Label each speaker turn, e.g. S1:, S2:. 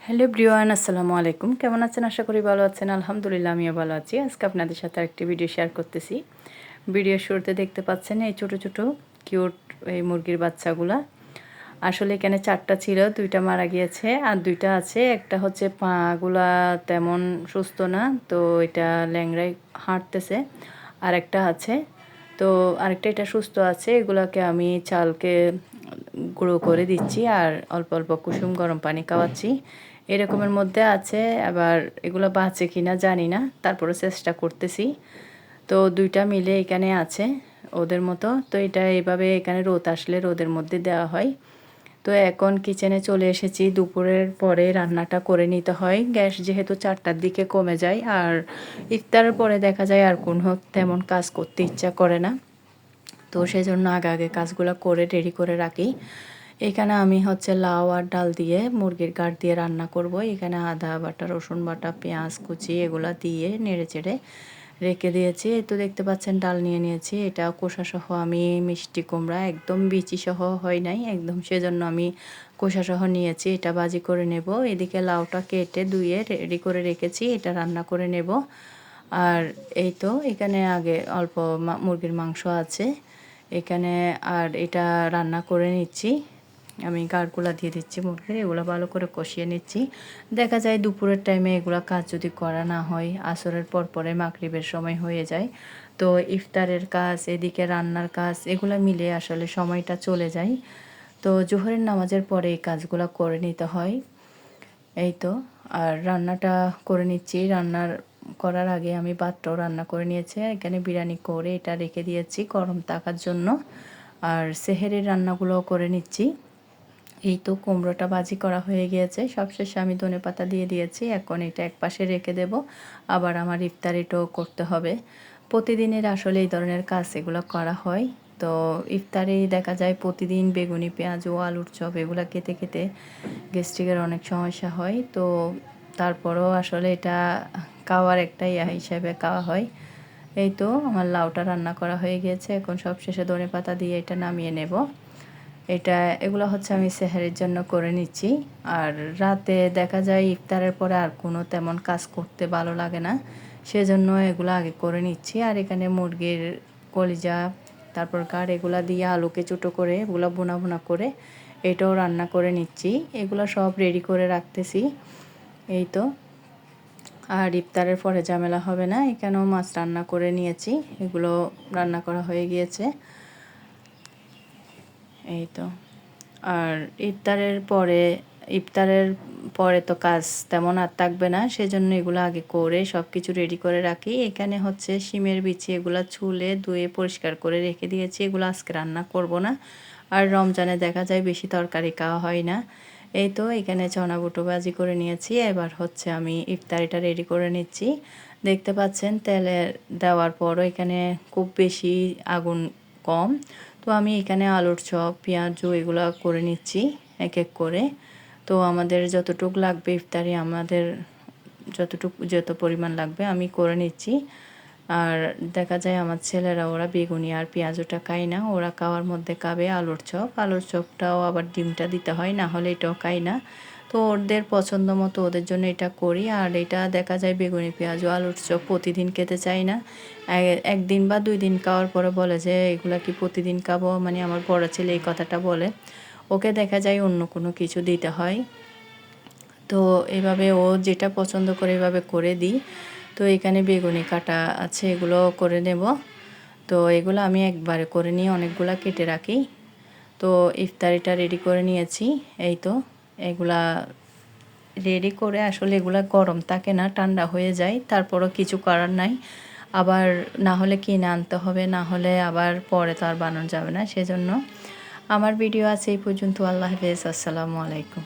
S1: Hello everyone, আসসালামু আলাইকুম। কেমন আছেন? আশা করি ভালো আছেন। আলহামদুলিল্লাহ আমিও ভালো আছি। আজকে আপনাদের সাথে আরেকটি ভিডিও শেয়ার করতেছি। ভিডিওর শুরুতে দেখতে পাচ্ছেন এই ছোট ছোট কিউট এই মুরগির বাচ্চাগুলা। আসলে এখানে 4টা ছিল, 2টা মারা গিয়েছে আর 2টা আছে। একটা হচ্ছে পাগুলা তেমন সুস্থ না, তো এটা ল্যাংড়ায় হাঁটতেছে। আর একটা আছে, তো আরেকটা এটা সুস্থ আছে। এগুলাকে আমি চালকে গুঁড়ো করে দিচ্ছি আর অল্প অল্প কুসুম গরম পানি খাওয়াচ্ছি। এরকমের মধ্যে আছে, আবার এগুলো বাঁচে কিনা জানি না, তারপরে চেষ্টা করতেছি। তো 2টা মিলে এখানে আছে ওদের মতো। তো এটা এইভাবে এখানে রোদ আসলে রোদের মধ্যে দেওয়া হয়। তো এখন কিচেনে চলে এসেছি। দুপুরের পরে রান্নাটা করে নিতে হয়। গ্যাস যেহেতু 4টার দিকে কমে যায়, আর ইফতারের পরে দেখা যায় আর কোনো তেমন কাজ করতে ইচ্ছা করে না। তো সেজন্য আগে আগে কাজগুলো করে রেডি করে রাখি। এখানে আমি হচ্ছে লাউ আর ডাল দিয়ে মুরগির গাড় দিয়ে রান্না করব। এখানে আদা বাটা, রসুন বাটা, পেঁয়াজ কুচি এগুলা দিয়ে নেড়ে চেড়ে রেখে দিয়েছি। এই তো দেখতে পাচ্ছেন ডাল নিয়ে নিয়েছি। এটা কোষাসহ আমি মিষ্টি কুমড়া, একদম বিচিসহ হয় নাই একদম, সেজন্য আমি কোষাসহ নিয়েছি। এটা ভাজি করে নেব। এদিকে লাউটা কেটে ধুয়ে রেডি করে রেখেছি, এটা রান্না করে নেব। আর এই তো এখানে আগে অল্প মুরগির মাংস আছে এখানে, আর এটা রান্না করে নিচ্ছি। আমি গাড়গুলা দিয়ে দিচ্ছি মুরগির, এগুলো ভালো করে কষিয়ে নিচ্ছি। দেখা যায় দুপুরের টাইমে এগুলো কাজ যদি করা না হয়, আসরের পর পরে মাগরিবের সময় হয়ে যায়। তো ইফতারের কাজ, এদিকে রান্নার কাজ, এগুলো মিলে আসলে সময়টা চলে যায়। তো জোহরের নামাজের পরে এই কাজগুলো করে নিতে হয়। এই তো, আর রান্নাটা করে নিচ্ছি। করার আগে আমি ভাতটাও রান্না করে নিয়েছি। এখানে বিরিয়ানি করে এটা রেখে দিয়েছি গরম থাকার জন্য। আর সেহেরির রান্নাগুলোও করে নিচ্ছি। এই তো কুমড়োটা ভাজি করা হয়ে গিয়েছে। সবশেষে আমি ধনেপাতা দিয়ে দিয়েছি। এখন এটা একপাশে রেখে দেব। আবার আমার ইফতারিটাও করতে হবে। প্রতিদিনের আসলে এই ধরনের কাজ এগুলো করা হয়। তো ইফতারেই দেখা যায় প্রতিদিন বেগুনি, পেঁয়াজ ও আলুর চপ এগুলো খেতে খেতে গ্যাস্ট্রিকের অনেক সমস্যা হয়। তো তারপরেও আসলে এটা খাওয়ার একটা হিসাবে খাওয়া হয়। এই তো আমার লাউটা রান্না করা হয়ে গিয়েছে। এখন সবশেষে ধনেপাতা দিয়ে এটা নামিয়ে নেব। এগুলো হচ্ছে আমি সেহরির জন্য করে নিচ্ছি। আর রাতে দেখা যায় ইফতারের পরে আর কোনো তেমন কাজ করতে ভালো লাগে না, সেজন্য এগুলো আগে করে নিচ্ছি। আর এখানে মুরগির কলিজা, তারপর গাড় এগুলা দিয়ে আলুকে ছোটো করে এগুলো বোনা বোনা করে এটাও রান্না করে নিচ্ছি। এগুলো সব রেডি করে রাখতেছি। এই তো, আর ইফতারের পরে ঝামেলা হবে না। এখানেও মাছ রান্না করে নিয়েছি, এগুলো রান্না করা হয়ে গিয়েছে। এই তো, আর ইফতারের পরে তো কাজ তেমন আর থাকবে না, সেজন্য এগুলো আগে করে সব কিছু রেডি করে রাখি। এখানে হচ্ছে শিমের বিচি, এগুলো ছুলে ধুয়ে পরিষ্কার করে রেখে দিয়েছি। এগুলো আজকে রান্না করব না। আর রমজানে দেখা যায় বেশি তরকারি খাওয়া হয় না। এই তো এখানে চনা বুটো ভাজি করে নিয়েছি। এবার হচ্ছে আমি ইফতারিটা রেডি করে নিচ্ছি। দেখতে পাচ্ছেন তেলে দেওয়ার পরও এখানে খুব বেশি আগুন কম। তো আমি এখানে আলুর চপ, পেঁয়াজু এগুলো করে নিচ্ছি এক এক করে। তো আমাদের যতটুকু লাগবে ইফতারি, আমাদের যত পরিমাণ লাগবে আমি করে নিচ্ছি। আর দেখা যায় আমার ছেলেরা ওরা বেগুনি আর পেঁয়াজুটা খায় না, ওরা খাওয়ার মধ্যে খাবে আলুর চপ। আলুর চপটাও আবার ডিমটা দিতে হয়, না হলে এটাও খায় না। তো ওদের পছন্দ মতো ওদের জন্য এটা করি। আর এটা দেখা যায় বেগুনি পেঁয়াজ ও আলুর চপ প্রতিদিন খেতে চাই না। একদিন বা 2 দিন খাওয়ার পরে বলে যে এগুলা কি প্রতিদিন খাবো, মানে আমার বড় ছেলে এই কথাটা বলে। ওকে দেখা যায় অন্য কোনো কিছু দিতে হয়। তো এভাবে ও যেটা পছন্দ করে এভাবে করে দিই। তো এখানে বেগুনি কাটা আছে, এগুলো করে নেব। তো এগুলো আমি একবারে করে নিয়ে অনেকগুলা কেটে রাখি। তো ইফতারিটা রেডি করে নিয়েছি। এই তো এগুলা রেডি করে, আসলে এগুলা গরম থাকে না, ঠান্ডা হয়ে যায়। তারপরও কিছু করার নাই, আবার না হলে কিনে আনতে হবে, না হলে আবার পরে তো আর বানানো যাবে না। সেজন্য আমার ভিডিও আছে এই পর্যন্ত। আল্লাহ হাফেজ, আসসালামু আলাইকুম।